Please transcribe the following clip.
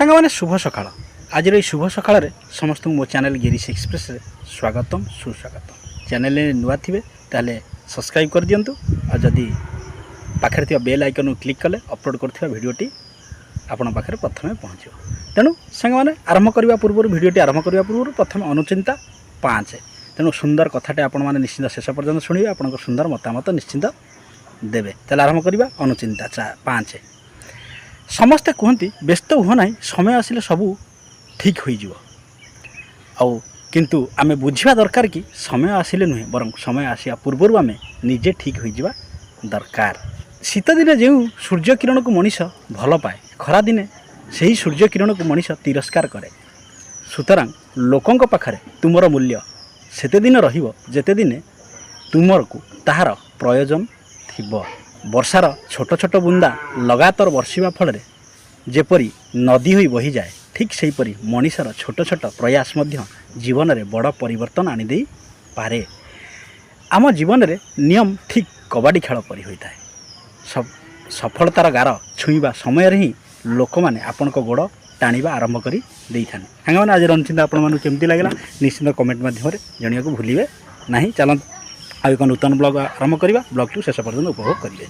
ସାଙ୍ଗମାନେ ଶୁଭ ସକାଳ। ଆଜିର ଏହି ଶୁଭ ସକାଳରେ ସମସ୍ତଙ୍କୁ ମୋ ଚ୍ୟାନେଲ୍ ଗିରିଶ ଏକ୍ସପ୍ରେସରେ ସ୍ୱାଗତମ ସୁସ୍ୱାଗତମ। ଚ୍ୟାନେଲରେ ନୂଆ ଥିବେ ତାହେଲେ ସବସ୍କ୍ରାଇବ୍ କରିଦିଅନ୍ତୁ, ଆଉ ଯଦି ପାଖରେ ଥିବା ବେଲ୍ ଆଇକନ୍କୁ କ୍ଲିକ୍ କଲେ ଅପଲୋଡ଼ କରୁଥିବା ଭିଡ଼ିଓଟି ଆପଣଙ୍କ ପାଖରେ ପ୍ରଥମେ ପହଞ୍ଚିବ। ତେଣୁ ସାଙ୍ଗମାନେ ଭିଡ଼ିଓଟି ଆରମ୍ଭ କରିବା ପୂର୍ବରୁ ପ୍ରଥମେ ଅନୁଚିନ୍ତା 5। ତେଣୁ ସୁନ୍ଦର କଥାଟେ ଆପଣମାନେ ନିଶ୍ଚିନ୍ତ ଶେଷ ପର୍ଯ୍ୟନ୍ତ ଶୁଣିବେ, ଆପଣଙ୍କ ସୁନ୍ଦର ମତାମତ ନିଶ୍ଚିନ୍ତ ଦେବେ। ତାହେଲେ ଆରମ୍ଭ କରିବା ଅନୁଚିନ୍ତା 5। ସମସ୍ତେ କୁହନ୍ତି ବ୍ୟସ୍ତ ହୁଅ ନାହିଁ, ସମୟ ଆସିଲେ ସବୁ ଠିକ୍ ହୋଇଯିବ। କିନ୍ତୁ ଆମେ ବୁଝିବା ଦରକାର କି ସମୟ ଆସିଲେ ନୁହେଁ, ବରଂ ସମୟ ଆସିବା ପୂର୍ବରୁ ଆମେ ନିଜେ ଠିକ୍ ହୋଇଯିବା ଦରକାର। ଶୀତଦିନେ ଯେଉଁ ସୂର୍ଯ୍ୟ କିରଣକୁ ମଣିଷ ଭଲ ପାଏ, ଖରାଦିନେ ସେହି ସୂର୍ଯ୍ୟ କିରଣକୁ ମଣିଷ ତିରସ୍କାର କରେ। ସୁତରାଂ ଲୋକଙ୍କ ପାଖରେ ତୁମର ମୂଲ୍ୟ ସେତେ ଦିନ ରହିବ ଯେତେ ଦିନେ ତୁମକୁ ତାହାର ପ୍ରୟୋଜନ ଥିବ। ବର୍ଷାର ଛୋଟ ଛୋଟ ବୁନ୍ଦା ଲଗାତାର ବର୍ଷିବା ଫଳରେ ଯେପରି ନଦୀ ହୋଇ ବହିଯାଏ, ଠିକ୍ ସେହିପରି ମଣିଷର ଛୋଟ ଛୋଟ ପ୍ରୟାସ ମଧ୍ୟ ଜୀବନରେ ବଡ଼ ପରିବର୍ତ୍ତନ ଆଣିଦେଇପାରେ। ଆମ ଜୀବନରେ ନିୟମ ଠିକ୍ କବାଡ଼ି ଖେଳ ପରି ହୋଇଥାଏ। ସଫଳତାର ଗାର ଛୁଇଁବା ସମୟରେ ହିଁ ଲୋକମାନେ ଆପଣଙ୍କ ଗୋଡ଼ ଟାଣିବା ଆରମ୍ଭ କରି ଦେଇଥାନ୍ତି। ସାଙ୍ଗମାନେ ଆଜିର ଅନୁଚିନ୍ତା ଆପଣମାନଙ୍କୁ କେମିତି ଲାଗିଲା ନିଶ୍ଚିନ୍ତ କମେଣ୍ଟ ମାଧ୍ୟମରେ ଜାଣିବାକୁ ଭୁଲିବେ ନାହିଁ। ଚାଲନ୍ତୁ ଆଉ ଏକ ନୂତନ ବ୍ଲଗ୍ ଆରମ୍ଭ କରିବା। ବ୍ଲଗ୍ଟିକୁ ଶେଷ ପର୍ଯ୍ୟନ୍ତ ଉପଭୋଗ କରିବେ।